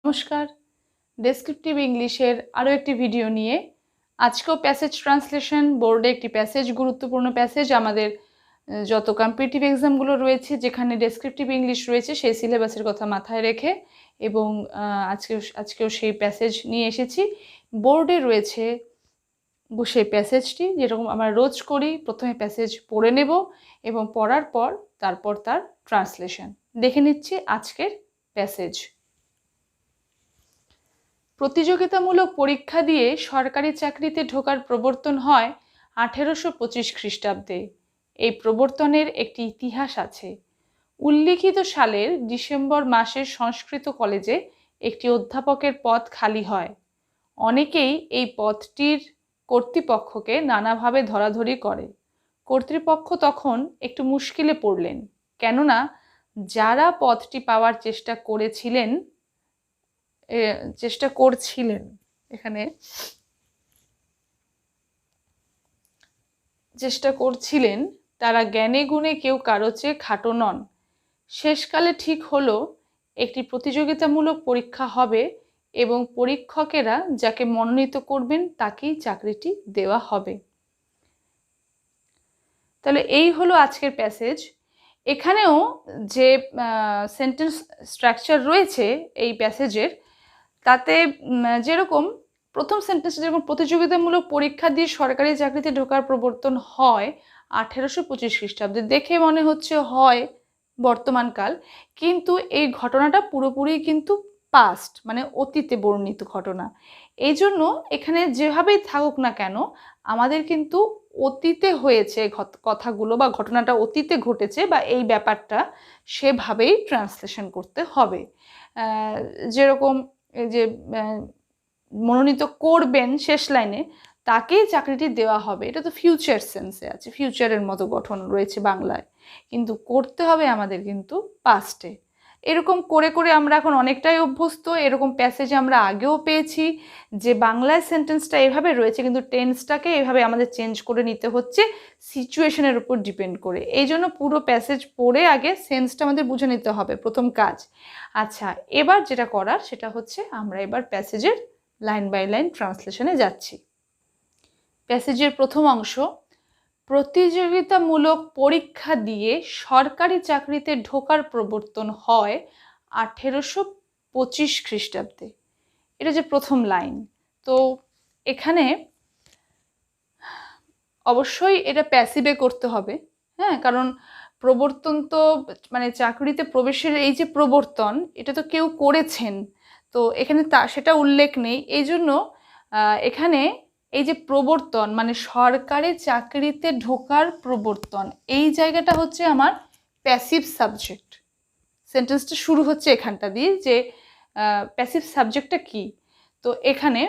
নমস্কার, ডেসক্রিপটিভ ইংলিশের আরও একটি ভিডিও নিয়ে আজকেও প্যাসেজ ট্রান্সলেশন বোর্ডে একটি প্যাসেজ, গুরুত্বপূর্ণ প্যাসেজ আমাদের যত কম্পিটিটিভ এক্সামগুলো রয়েছে যেখানে ডেসক্রিপটিভ ইংলিশ রয়েছে সেই সিলেবাসের কথা মাথায় রেখে এবং আজকেও সেই প্যাসেজ নিয়ে এসেছি। বোর্ডে রয়েছে সেই প্যাসেজটি, যেরকম আমরা রোজ করি। প্রথমে প্যাসেজ পড়ে নেব এবং পড়ার পর তারপর তার ট্রান্সলেশন দেখে নিচ্ছি। আজকের প্যাসেজ: প্রতিযোগিতামূলক পরীক্ষা দিয়ে সরকারি চাকরিতে ঢোকার প্রবর্তন হয় 1825 খ্রিস্টাব্দে। এই প্রবর্তনের একটি ইতিহাস আছে। উল্লিখিত সালের ডিসেম্বর মাসে সংস্কৃত কলেজে একটি অধ্যাপকের পদ খালি হয়। অনেকেই এই পদটির কর্তৃপক্ষকে নানাভাবে ধরাধরি করে। কর্তৃপক্ষ তখন একটু মুশকিলে পড়লেন, কেননা যারা পদটি পাওয়ার চেষ্টা করছিলেন তারা জ্ঞানে গুণে কেউ কারো চেয়ে খাটো নন। শেষকালে ঠিক হলো একটি প্রতিযোগিতামূলক পরীক্ষা হবে এবং পরীক্ষকেরা যাকে মনোনীত করবেন তাকেই চাকরিটি দেওয়া হবে। তাহলে এই হলো আজকের প্যাসেজ। এখানেও যে সেন্টেন্স স্ট্রাকচার রয়েছে এই প্যাসেজের, তাতে যেরকম প্রথম সেন্টেন্সে যেরকম প্রতিযোগিতামূলক পরীক্ষা দিয়ে সরকারি চাকরিতে ঢোকার প্রবর্তন হয় 1825 খ্রিস্টাব্দে, দেখে মনে হচ্ছে হয় বর্তমানকাল, কিন্তু এই ঘটনাটা পুরোপুরি কিন্তু পাস্ট, মানে অতীতে বর্ণিত ঘটনা। এই জন্য এখানে যেভাবেই থাকুক না কেন আমাদের কিন্তু অতীতে হয়েছে কথাগুলো বা ঘটনাটা অতীতে ঘটেছে বা এই ব্যাপারটা সেভাবেই ট্রান্সলেশন করতে হবে। যেরকম এই যে মনোনীত করবেন শেষ লাইনে, তাকেই চাকরিটি দেওয়া হবে, এটা তো ফিউচার সেন্সে আছে, ফিউচারের মতো গঠন রয়েছে বাংলায়, কিন্তু করতে হবে আমাদের কিন্তু পাস্টে। এরকম করে করে আমরা এখন অনেকটাই অভ্যস্ত। এরকম প্যাসেজ আমরা আগেও পেয়েছি যে বাংলায় সেন্টেন্সটা এভাবে রয়েছে, কিন্তু টেন্সটাকে এভাবে আমাদের চেঞ্জ করে নিতে হচ্ছে সিচুয়েশনের উপর ডিপেন্ড করে। এই জন্য পুরো প্যাসেজ পড়ে আগে সেন্সটা আমাদের বুঝে নিতে হবে, প্রথম কাজ। আচ্ছা, এবার যেটা করার সেটা হচ্ছে আমরা এবার প্যাসেজের লাইন বাই লাইন ট্রান্সলেশনে যাচ্ছি। প্যাসেজের প্রথম অংশ: প্রতিযোগিতামূলক পরীক্ষা দিয়ে সরকারি চাকরিতে ঢোকার প্রবর্তন হয় 1825 খ্রিস্টাব্দে। এটা যে প্রথম লাইন, তো এখানে অবশ্যই এটা প্যাসিভে করতে হবে, হ্যাঁ, কারণ প্রবর্তন তো মানে চাকরিতে প্রবেশের এই যে প্রবর্তন, এটা তো কেউ করেছেন, তো এখানে সেটা উল্লেখ নেই। এই জন্য এখানে এই যে প্রবর্তন মানে সরকারি চাকরিতে ঢোকার প্রবর্তন, এই জায়গাটা হচ্ছে আমার প্যাসিভ সাবজেক্ট। সেন্টেন্সটা শুরু হচ্ছে এখানটা দিয়ে যে প্যাসিভ সাবজেক্টটা কি। তো এখানে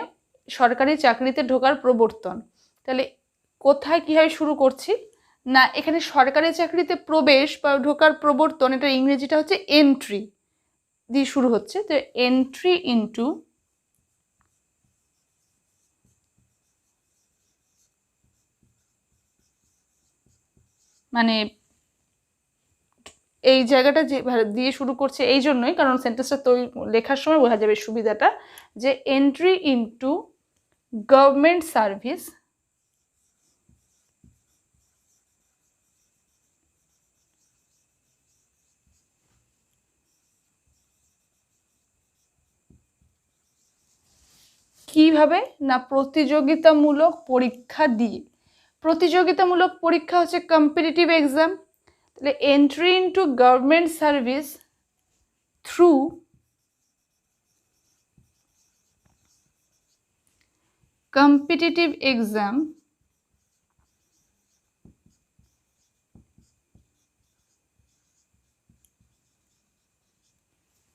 সরকারি চাকরিতে ঢোকার প্রবর্তন, তাহলে কোথায় কীভাবে শুরু করছি না, এখানে সরকারি চাকরিতে প্রবেশ বা ঢোকার প্রবর্তন, এটা ইংরেজিটা হচ্ছে এন্ট্রি দিয়ে শুরু হচ্ছে। তো এন্ট্রি ইনটু মানে এই জায়গাটা যে দিয়ে শুরু করছে এই জন্যই, কারণ সেন্টেন্সটা লেখার সময় বোঝা যাবে সুবিধাটা, যে এন্ট্রি ইনটু গভর্নমেন্ট সার্ভিস কিভাবে না প্রতিযোগিতামূলক পরীক্ষা দিয়ে। প্রতিযোগিতামূলক পরীক্ষা হচ্ছে কম্পিটিটিভ এক্সাম, তাহলে entry into government service through competitive exam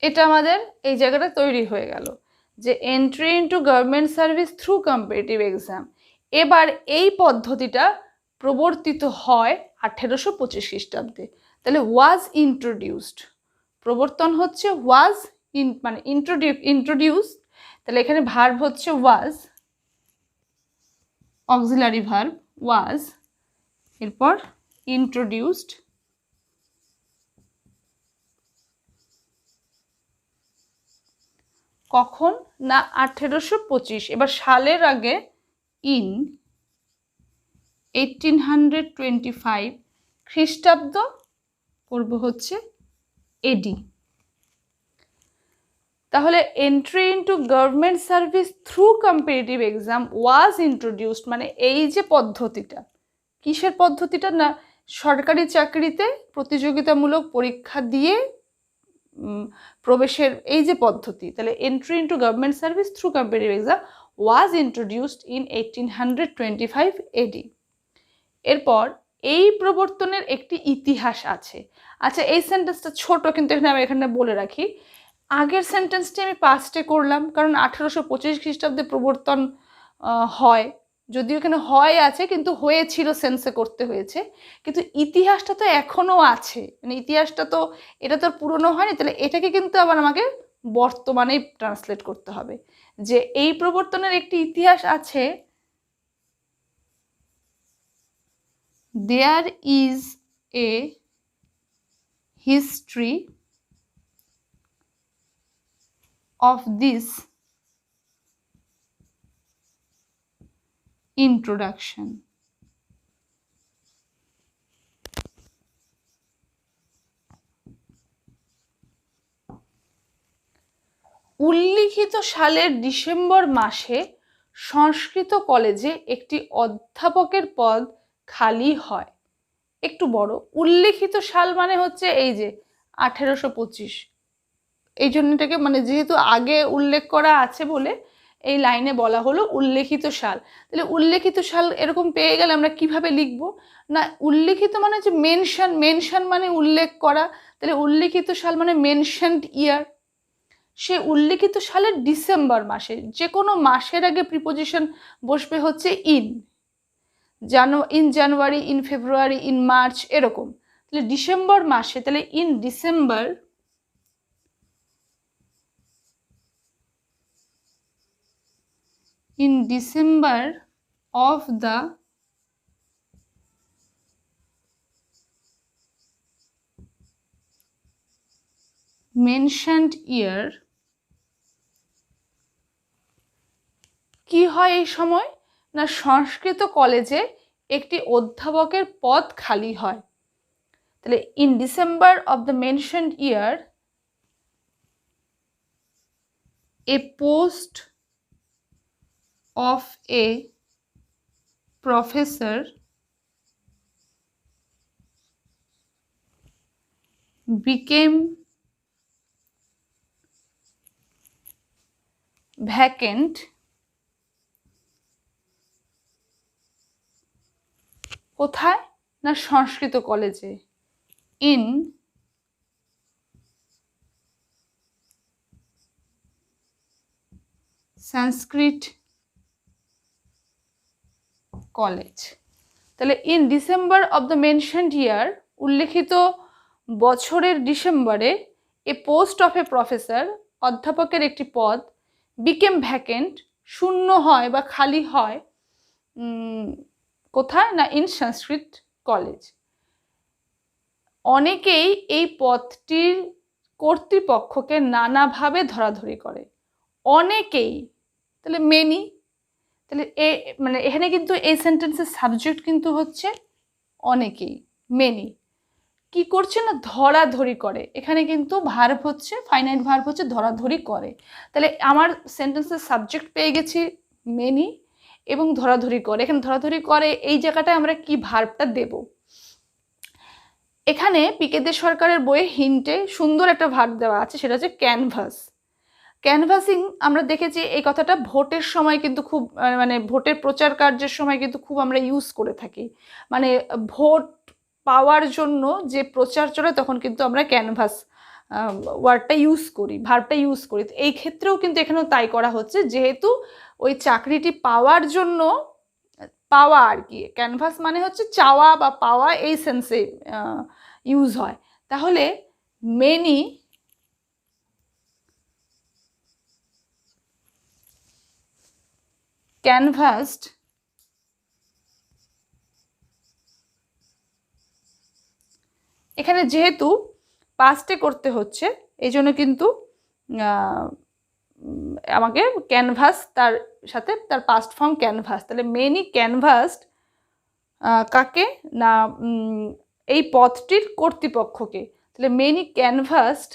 এটা আমাদের এই জায়গাটা তৈরি হয়ে গেল যে entry into government service through competitive exam. এবার এই পদ্ধতিটা প্রবর্তিত হয় 1825 খ্রিস্টাব্দে। তাহলে ওয়াজ ইন্ট্রোডিউসড, প্রবর্তন হচ্ছে ওয়াজ মানে ইন্ট্রোডিউস, তাহলে এখানে ভার্ব হচ্ছে ওয়াজ, অক্সিলারি ভার্ব ওয়াজ, এরপর ইন্ট্রোডিউসড, কখন না 1825, এবার সালের আগে ইন 1825, খ্রিস্টাব্দ করব হচ্ছে এডি। তাহলে entry into government service through competitive exam ওয়াজ ইন্ট্রোডিউসড, মানে এই যে পদ্ধতিটা, কিসের পদ্ধতিটা না সরকারি চাকরিতে প্রতিযোগিতামূলক পরীক্ষা দিয়ে প্রবেশের এই যে পদ্ধতি, তাহলে entry into government service through competitive exam was introduced in 1825 এডি। এরপর এই প্রবর্তনের একটি ইতিহাস আছে। আচ্ছা, এই সেন্টেন্সটা ছোট, কিন্তু এখানে আমি এখানে বলে রাখি, আগের সেন্টেন্সটি আমি পাস্টে করলাম কারণ 1825 খ্রিস্টাব্দে প্রবর্তন হয়, যদিও এখানে হয় আছে কিন্তু হয়েছিল সেন্সে করতে হয়েছে, কিন্তু ইতিহাসটা তো এখনও আছে, মানে ইতিহাসটা তো এটা তো পুরনো হয়নি, তাহলে এটাকে কিন্তু আবার আমাকে বর্তমানে ট্রান্সলেট করতে হবে যে এই প্রবর্তনের একটি ইতিহাস আছে। There is a history of this introduction. উল্লিখিত সালের ডিসেম্বর মাসে সংস্কৃত কলেজে একটি অধ্যাপকের পদ খালি হয়। একটু বড়, উল্লিখিত সাল মানে হচ্ছে এই যে 1825, এই জন্য এটাকে মানে যেহেতু আগে উল্লেখ করা আছে বলে এই লাইনে বলা হলো উল্লেখিত সাল। তাহলে উল্লেখিত সাল এরকম পেয়ে গেলে আমরা কিভাবে লিখব না, উল্লেখিত মানে যে মেনশন, মেনশন মানে উল্লেখ করা, তাহলে উল্লেখিত সাল মানে মেনশনড ইয়ার। সে উল্লেখিত সালের ডিসেম্বর মাসে, যে কোনো মাসের আগে প্রিপোজিশন বসবে হচ্ছে in January, in February, in March, এরকম। তাহলে ডিসেম্বর মাসে, তাহলে in December of the mentioned year, কি হয় এই সময় না সংস্কৃত কলেজে একটি অধ্যাপকের পদ খালি হয়। তাহলে in December of the mentioned year a post of a professor became vacant কোথায় না সংস্কৃত কলেজে, ইন সংস্কৃত কলেজ। তাহলে in December of the mentioned year, উল্লেখিত বছরের ডিসেম্বরে, a post of a professor, অধ্যাপকের একটি পদ, বিকেম ভ্যাকেন্ট, শূন্য হয় বা খালি হয়, কোথায় না ইন সংস্কৃত কলেজ। অনেকেই এই পদটির কর্তৃপক্ষকে নানাভাবে ধরাধরি করে, অনেকেই, তাহলে মেনি, তাহলে মানে এখানে কিন্তু এই সেন্টেন্সের সাবজেক্ট কিন্তু হচ্ছে অনেকেই, মেনি। কি করছে না ধরাধরি করে, এখানে কিন্তু ভার্ব হচ্ছে ফাইনাইট ভার্ব হচ্ছে ধরাধরি করে। তাহলে আমার সেন্টেন্সের সাবজেক্ট পেয়ে গেছি মেনি এবং ধরাধরি করে। এখানে ধরাধরি করে এই জায়গাটায় আমরা কি ভার্বটা দেব, এখানে পিকে দে সরকারের বইয়ে হিন্টে সুন্দর একটা ভার্ব দেওয়া আছে, সেটা হচ্ছে ক্যানভাস। ক্যানভাসিং আমরা দেখেছি এই কথাটা ভোটের সময় কিন্তু খুব, মানে ভোটের প্রচার কার্যের সময় কিন্তু খুব আমরা ইউজ করে থাকি, মানে ভোট পাওয়ার জন্য যে প্রচার চলে তখন কিন্তু আমরা ক্যানভাস ওয়ার্ডটা ইউজ করি, ভার্বটা ইউজ করি। তো এই ক্ষেত্রেও কিন্তু এখানেও তাই করা হচ্ছে, যেহেতু ওই চাকরিটি পাওয়ার জন্য, পাওয়া আর কি, ক্যানভাস মানে হচ্ছে চাওয়া বা পাওয়া, এই সেন্সে ইউজ হয়। তাহলে মেনি ক্যানভাসড এখানে যেহেতু পাস্টে করতে হচ্ছে এই জন্য কিন্তু আমাকে ক্যানভাস, তার সাথে তার পাস্ট ফর্ম ক্যানভাস, তাহলে মেনি ক্যানভাসড কাকে না এই পথটির কর্তৃপক্ষকে। তাহলে মেনি ক্যানভাসড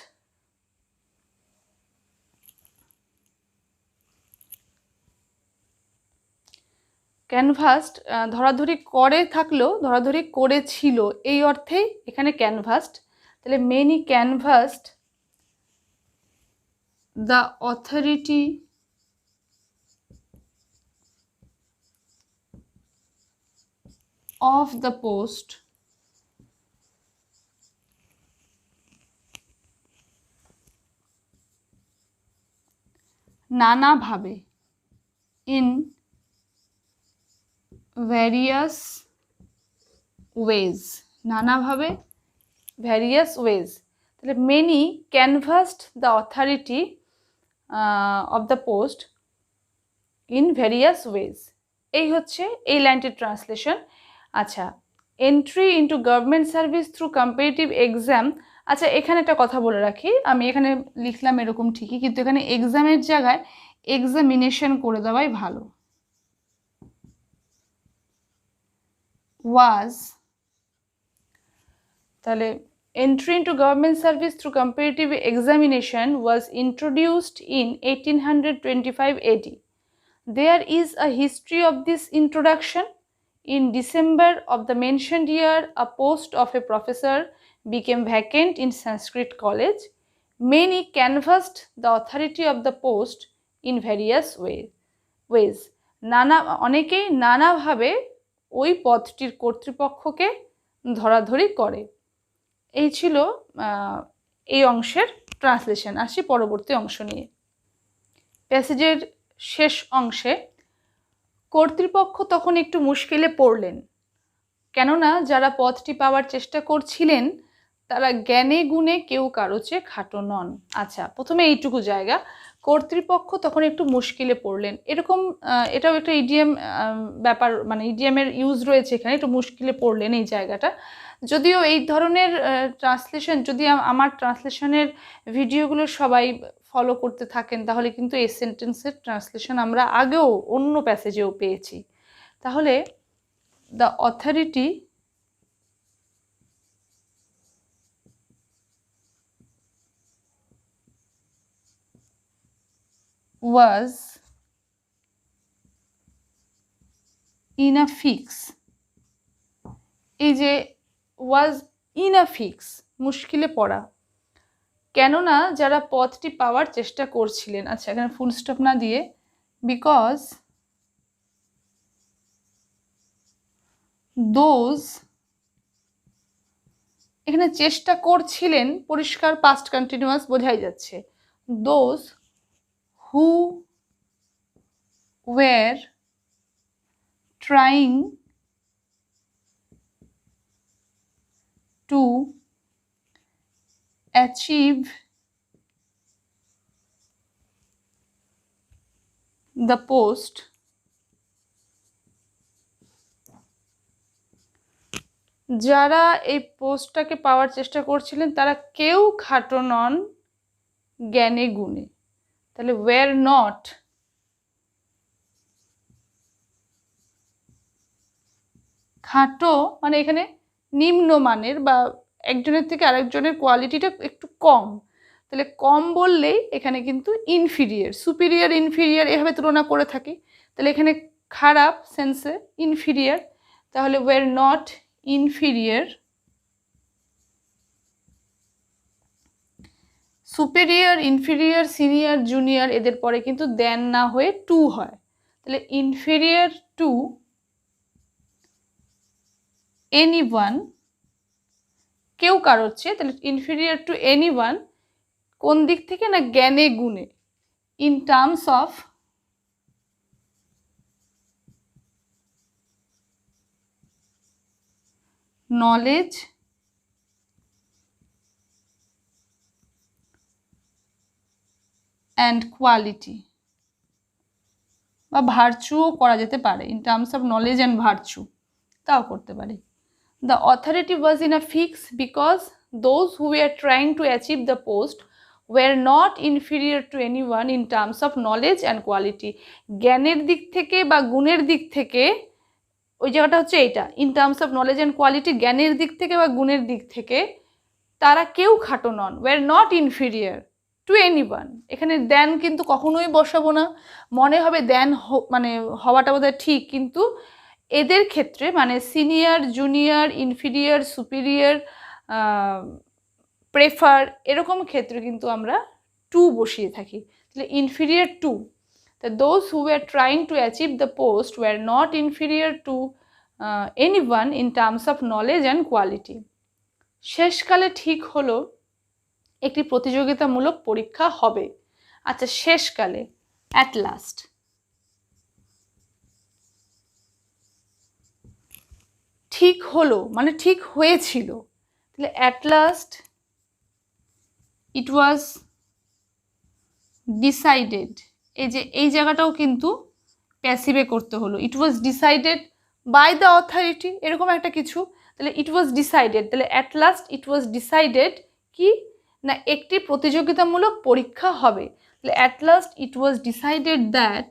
ধরাধরি করে থাকলেও ধরাধরি করেছিল এই অর্থেই এখানে ক্যানভাসড। তাহলে many canvassed the authority of the post নানাভাবে in various ways, নানাভাবে various ways। তাহলে many canvassed the authority of the post in various ways, এই হচ্ছে এই লাইনটির ট্রান্সলেশন। আচ্ছা, entry into government service through competitive exam. আচ্ছা, এখানে একটা কথা বলে রাখি, আমি এখানে লিখলাম এরকম ঠিকই, কিন্তু এখানে এক্সামের জায়গায় এক্সামিনেশন করে দেওয়াই ভালো। ওয়াজ, তাহলে entry into government service through competitive examination was introduced in 1825 AD. There is a history of this introduction. In December of the mentioned year, a post of a professor became vacant in Sanskrit College. Many canvassed the authority of the post in various ways. অনেকেই নানাভাবে ওই পদটির কর্তৃপক্ষকে ধরাধরি করে। এই ছিল এই অংশের ট্রান্সলেশন। আসি পরবর্তী অংশ নিয়ে। প্যাসেজের শেষ অংশে কর্তৃপক্ষ তখন একটু মুশকিলে পড়লেন, কেননা যারা পদটি পাওয়ার চেষ্টা করছিলেন তারা জ্ঞানে গুণে কেউ কারো চেয়ে খাটো নন। আচ্ছা, প্রথমে এইটুকু জায়গা, কর্তৃপক্ষ তখন একটু মুশকিলে পড়লেন, এরকম এটাও একটা ইডিএম ব্যাপার, মানে ইডিএমের ইউজ রয়েছে এখানে, একটু মুশকিলে পড়লেন এই জায়গাটা। যদিও এই ধরনের ট্রান্সলেশন, যদি আমার ট্রান্সলেশনের ভিডিওগুলো সবাই ফলো করতে থাকেন তাহলে কিন্তু এই সেন্টেন্সের ট্রান্সলেশন আমরা আগেও অন্য প্যাসেজেও পেয়েছি। তাহলে the authority was in a fix, এই যে was in a fix, মুশকিলে পড়া, কেননা যারা পদটি পাওয়ার চেষ্টা করছিলেন। আচ্ছা, এখানে ফুল স্টপ না দিয়ে বিকজ দোজ, এখানে চেষ্টা করছিলেন পরিষ্কার পাস্ট কন্টিনিউয়াস বোঝাই যাচ্ছে, those who were trying to achieve the post যারা এই পোস্টটাকে পাওয়ার চেষ্টা করছিলেন তারা কেউ খাটো নন জ্ঞানে গুণে। তাহলে ওয়ার নট খাটো মানে এখানে নিম্নমানের বা একজনের থেকে আরেকজনের কোয়ালিটিটা একটু কম, তাহলে কম বললেই এখানে কিন্তু ইনফিরিয়ার, সুপিরিয়ার ইনফিরিয়ার এভাবে তুলনা করে থাকি, তাহলে এখানে খারাপ সেন্সে ইনফিরিয়ার, তাহলে war not inferior. Superior, inferior, senior, junior এদের পরে কিন্তু দেন না হয়ে টু হয়, তাহলে ইনফিরিয়ার টু এনিওয়ান, কেউ কারোর চেয়ে, তাহলে ইনফিরিয়ার টু এনিওয়ান কোন দিক থেকে না জ্ঞানে গুণে, in terms of knowledge and quality, বা ভার্চুও করা যেতে পারে, in terms of knowledge and virtue তাও করতে পারি। The authority was in a fix because those who were trying to achieve the post war not inferior to anyone in terms of knowledge and quality. জ্ঞানের দিক থেকে বা গুণের দিক থেকে, ওই জায়গাটা হচ্ছে এইটা, in terms of knowledge and quality, জ্ঞানের দিক থেকে বা গুণের দিক থেকে তারা কেউ খাটো নন। Were not inferior to anyone, এখানে দেন কিন্তু কখনোই বসাবো না, মনে হবে দেন মানে হওয়াটা বোধহয় ঠিক, কিন্তু এদের ক্ষেত্রে মানে senior, junior, inferior, superior, prefer, এরকম ক্ষেত্রে কিন্তু আমরা টু বসিয়ে থাকি। তাহলে ইনফিরিয়ার টু, তা those who were trying to achieve the post war not inferior to anyone in terms of knowledge and quality. শেষকালে ঠিক হলো একটি প্রতিযোগিতামূলক পরীক্ষা হবে। আচ্ছা, শেষকালে, অ্যাট লাস্ট, ঠিক হলো মানে ঠিক হয়েছিল, তাহলে at last it was decided, এই যে এই জায়গাটাও কিন্তু প্যাসিভে করতে হলো, it was decided by the authority, এরকম একটা কিছু। তাহলে ইট ওয়াজ ডিসাইডেড, তাহলে at last it was decided কি না একটি প্রতিযোগিতামূলক পরীক্ষা হবে। তাহলে at last it was decided that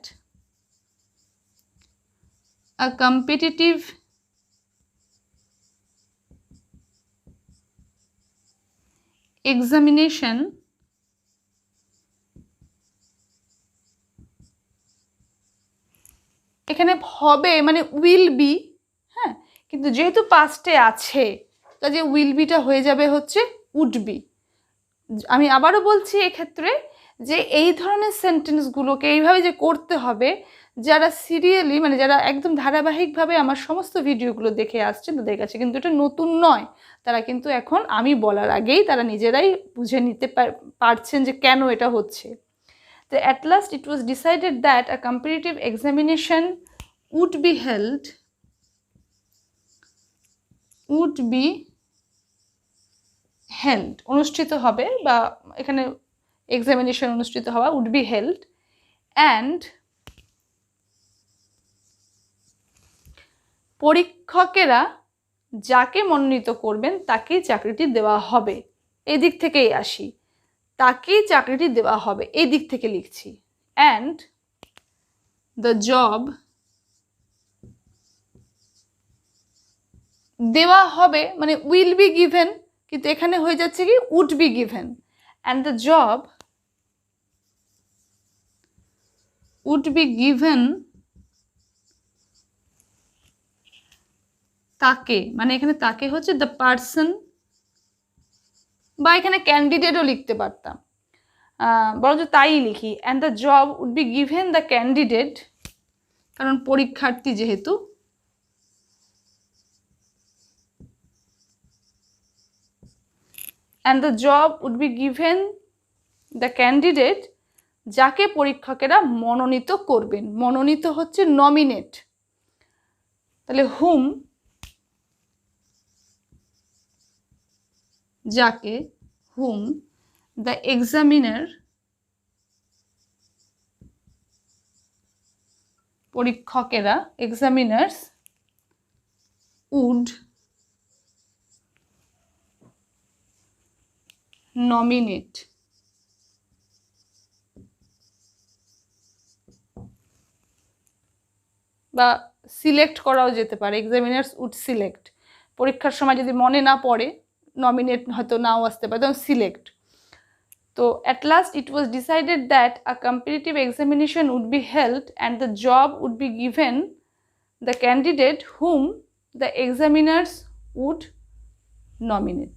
a competitive examination এখানে হবে মানে উইল বি, হ্যাঁ, কিন্তু যেহেতু পাস্টে আছে কাজে উইল বিটা হয়ে যাবে হচ্ছে উড বি। আমি আবারও বলছি এক্ষেত্রে যে এই ধরনের সেন্টেন্সগুলোকে এইভাবে যে করতে হবে, যারা সিরিয়ালি মানে যারা একদম ধারাবাহিকভাবে আমার সমস্ত ভিডিওগুলো দেখে আসছেন তাদের কাছে কিন্তু এটা নতুন নয়, তারা কিন্তু এখন আমি বলার আগেই তারা নিজেরাই বুঝে নিতে পারছেন যে কেন এটা হচ্ছে। তো at last it was decided that a competitive examination would be held, অনুষ্ঠিত হবে, বা এখানে এক্সামিনেশন অনুষ্ঠিত হওয়া, would be held, and পরীক্ষকেরা যাকে মনোনীত করবেন তাকেই চাকরিটি দেওয়া হবে। এই দিক থেকেই আসি, তাকেই চাকরিটি দেওয়া হবে, এই দিক থেকে লিখছি। অ্যান্ড দ্য জব, দেওয়া হবে মানে উইল বি গিভেন, কিন্তু এখানে হয়ে যাচ্ছে কি would be given. And the job would be given তাকে, মানে এখানে তাকে হচ্ছে দ্য পার্সন, বা এখানে ক্যান্ডিডেটও লিখতে পারতাম, বরঞ্চ তাই লিখি। And the job would be given the candidate, কারণ পরীক্ষার্থী যেহেতু, and the job would be given the candidate, যাকে পরীক্ষকেরা মনোনীত করবেন। মনোনীত হচ্ছে নমিনেট, তাহলে হুম, যাকে, হুম দ্য এক্সামিনার, পরীক্ষকেরা, এক্সামিনার্স, উড নমিনেট, বা সিলেক্ট করাও যেতে পারে, এক্সামিনার্স উড সিলেক্ট, পরীক্ষার সময় যদি মনে না পড়ে নমিনেট হয়তো নাও আসতে পারে, তখন সিলেক্ট। তো at last it was decided that a competitive examination would be held and the job would be given the candidate whom the examiners would nominate.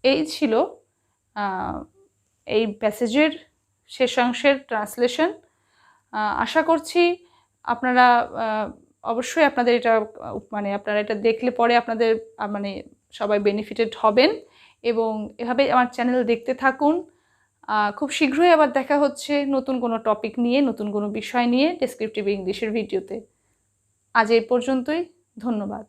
এই ছিল এই প্যাসেজের শেষাংশের ট্রান্সলেশন। আশা করছি আপনারা অবশ্যই আপনাদের এটা মানে আপনারা এটা দেখলে পরে আপনাদের মানে সবাই বেনিফিটেড হবেন, এবং এভাবে আমার চ্যানেল দেখতে থাকুন। খুব শীঘ্রই আবার দেখা হচ্ছে নতুন কোনো টপিক নিয়ে, নতুন কোনো বিষয় নিয়ে ডেসক্রিপটিভ ইংলিশের ভিডিওতে। আজ এই পর্যন্তই, ধন্যবাদ।